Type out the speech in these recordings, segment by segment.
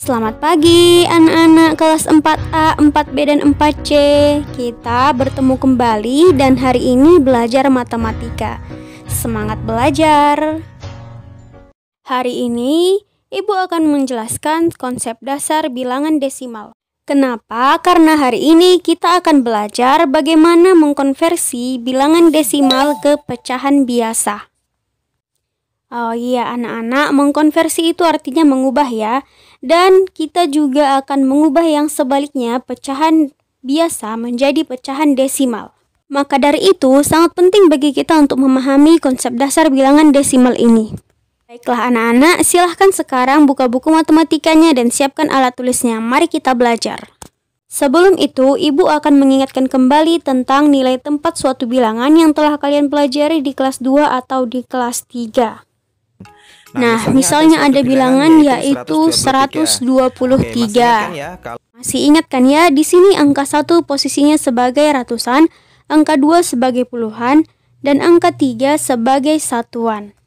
Selamat pagi anak-anak kelas 4A, 4B, dan 4C. Kita bertemu kembali dan hari ini belajar matematika. Semangat belajar! Hari ini Ibu akan menjelaskan konsep dasar bilangan desimal. Kenapa? Karena hari ini kita akan belajar bagaimana mengkonversi bilangan desimal ke pecahan biasa. Oh iya anak-anak, mengkonversi itu artinya mengubah ya. Dan kita juga akan mengubah yang sebaliknya, pecahan biasa menjadi pecahan desimal. Maka dari itu sangat penting bagi kita untuk memahami konsep dasar bilangan desimal ini. Baiklah anak-anak, silahkan sekarang buka buku matematikanya dan siapkan alat tulisnya. Mari kita belajar. Sebelum itu, Ibu akan mengingatkan kembali tentang nilai tempat suatu bilangan yang telah kalian pelajari di kelas 2 atau di kelas 3. Nah, misalnya ada bilangan yaitu 123. Masih ingat kan ya? Di sini angka 1 posisinya sebagai ratusan, angka 2 sebagai puluhan, dan angka 3 sebagai satuan.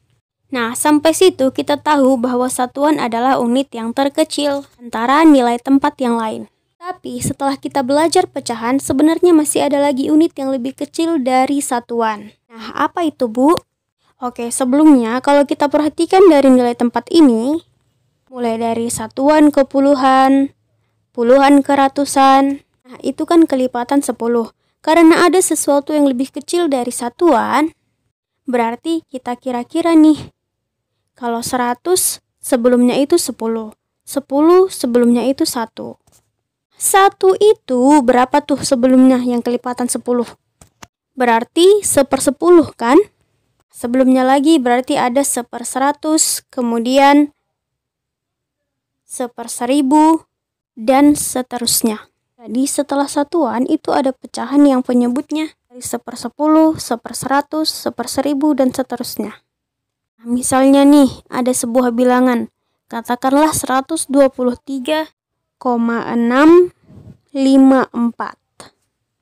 Nah, sampai situ kita tahu bahwa satuan adalah unit yang terkecil antara nilai tempat yang lain. Tapi setelah kita belajar pecahan, sebenarnya masih ada lagi unit yang lebih kecil dari satuan. Nah, apa itu, Bu? Oke, sebelumnya kalau kita perhatikan dari nilai tempat ini, mulai dari satuan ke puluhan, puluhan ke ratusan, nah itu kan kelipatan 10. Karena ada sesuatu yang lebih kecil dari satuan, berarti kita kira-kira nih, kalau 100 sebelumnya itu 10, 10 sebelumnya itu 1. 1 itu berapa tuh sebelumnya yang kelipatan 10? Berarti 1/10 kan? Sebelumnya lagi berarti ada 1/100, kemudian 1/1000, dan seterusnya. Jadi setelah satuan itu ada pecahan yang penyebutnya dari 1/10, 1/100, 1/1000, dan seterusnya. Nah, misalnya nih ada sebuah bilangan, katakanlah 123,654.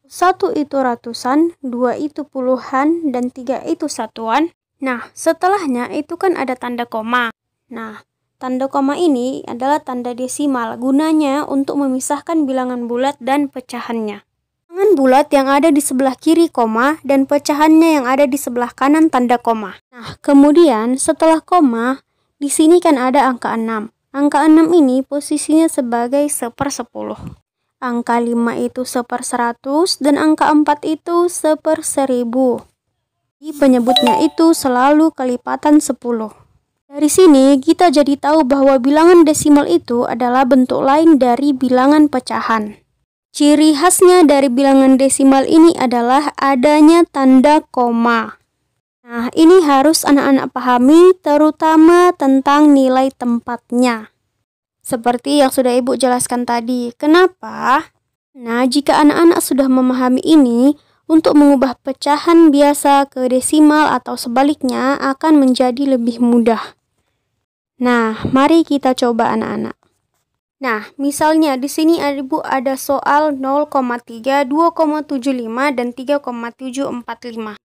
1 itu ratusan, 2 itu puluhan, dan 3 itu satuan. Nah, setelahnya itu kan ada tanda koma. Nah, tanda koma ini adalah tanda desimal, gunanya untuk memisahkan bilangan bulat dan pecahannya. Bilangan bulat yang ada di sebelah kiri koma, dan pecahannya yang ada di sebelah kanan tanda koma. Nah, kemudian setelah koma, di sini kan ada angka 6. Angka 6 ini posisinya sebagai 1/10. Angka 5 itu 1/100 dan angka 4 itu 1/1000. Penyebutnya itu selalu kelipatan 10. Dari sini kita jadi tahu bahwa bilangan desimal itu adalah bentuk lain dari bilangan pecahan. Ciri khasnya dari bilangan desimal ini adalah adanya tanda koma. Nah, ini harus anak-anak pahami, terutama tentang nilai tempatnya. Seperti yang sudah Ibu jelaskan tadi. Kenapa? Nah, jika anak-anak sudah memahami ini, untuk mengubah pecahan biasa ke desimal atau sebaliknya akan menjadi lebih mudah. Nah, mari kita coba anak-anak. Nah, misalnya di sini Ibu ada soal 0,3, 2,75, dan 3,745.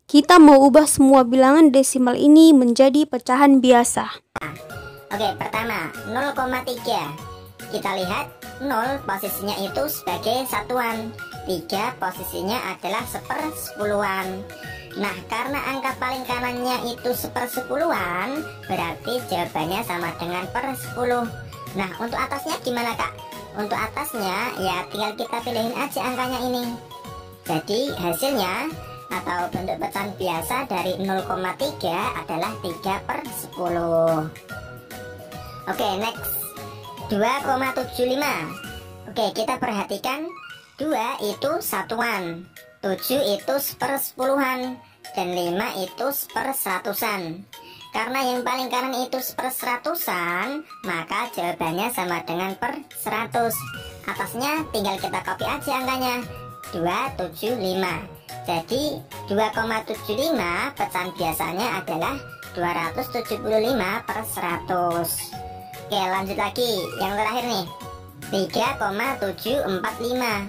Kita mau ubah semua bilangan desimal ini menjadi pecahan biasa. Oke, pertama 0,3. Kita lihat 0 posisinya itu sebagai satuan, 3 posisinya adalah 1/10-an. Nah, karena angka paling kanannya itu 1/10-an, berarti jawabannya sama dengan per 10. Nah, untuk atasnya gimana Kak? Untuk atasnya ya tinggal kita pilihin aja angkanya ini. Jadi hasilnya atau bentuk pecahan biasa dari 0,3 adalah 3/10. Oke, next 2,75. Oke, kita perhatikan 2 itu satuan, 7 itu 1/10-an, dan 5 itu 1/100-an. Karena yang paling kanan itu 1/100-an, maka jawabannya sama dengan per 100. Atasnya tinggal kita copy aja angkanya, 275. Jadi 2,75 pecahan biasanya adalah 275/100. Oke, lanjut lagi yang terakhir nih, 3,745.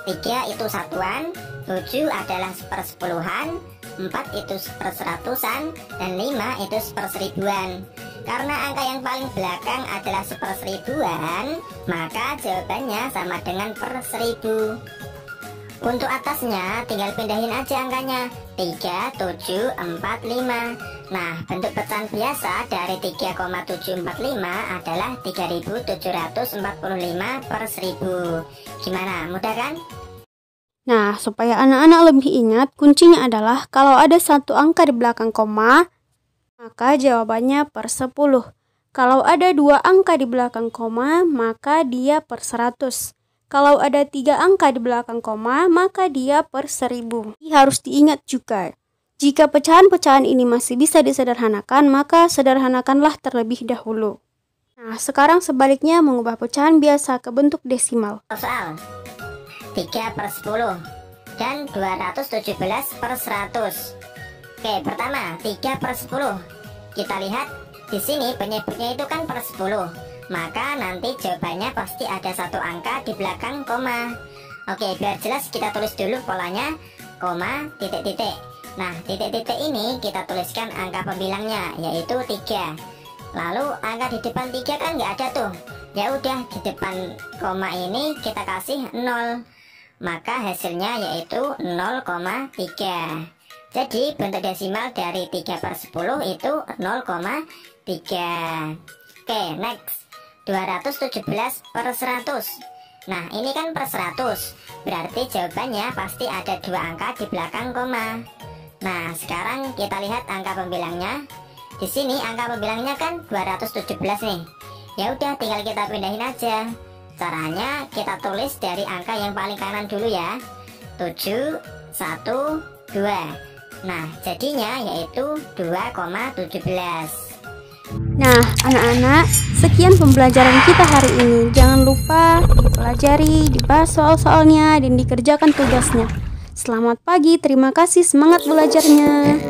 3 itu satuan, 7 adalah sepersepuluhan, 4 itu seperseratusan, dan 5 itu seperseribuan. Karena angka yang paling belakang adalah seperseribuan, maka jawabannya sama dengan per 1000. Untuk atasnya tinggal pindahin aja angkanya 3, 7, 4, 5. Nah, bentuk pecahan biasa dari 3,745 adalah 3745 per 1000. Gimana, mudah kan? Nah, supaya anak-anak lebih ingat, kuncinya adalah kalau ada satu angka di belakang koma, maka jawabannya per 10. Kalau ada 2 angka di belakang koma, maka dia per 100. Kalau ada 3 angka di belakang koma, maka dia per 1000. Harus diingat juga, jika pecahan-pecahan ini masih bisa disederhanakan, maka sederhanakanlah terlebih dahulu. Nah, sekarang sebaliknya mengubah pecahan biasa ke bentuk desimal. Soal 3 per 10 dan 217 per 100. Oke, pertama 3 per 10. Kita lihat di sini penyebutnya itu kan per 10. Maka nanti jawabannya pasti ada satu angka di belakang koma. Oke, biar jelas kita tulis dulu polanya, koma, titik-titik. Nah, titik-titik ini kita tuliskan angka pembilangnya, yaitu 3. Lalu angka di depan 3 kan nggak ada tuh. Ya udah, di depan koma ini kita kasih 0. Maka hasilnya yaitu 0,3. Jadi bentuk desimal dari 3 per 10 itu 0,3. Oke, next. 217 per 100. Nah, ini kan per 100. Berarti jawabannya pasti ada 2 angka di belakang koma. Nah, sekarang kita lihat angka pembilangnya. Di sini angka pembilangnya kan 217 nih. Ya udah, tinggal kita pindahin aja. Caranya kita tulis dari angka yang paling kanan dulu ya. 7, 1, 2. Nah, jadinya yaitu 2,17. Nah, anak-anak, sekian pembelajaran kita hari ini. Jangan lupa dipelajari, dibahas soal-soalnya, dan dikerjakan tugasnya. Selamat pagi, terima kasih, semangat belajarnya.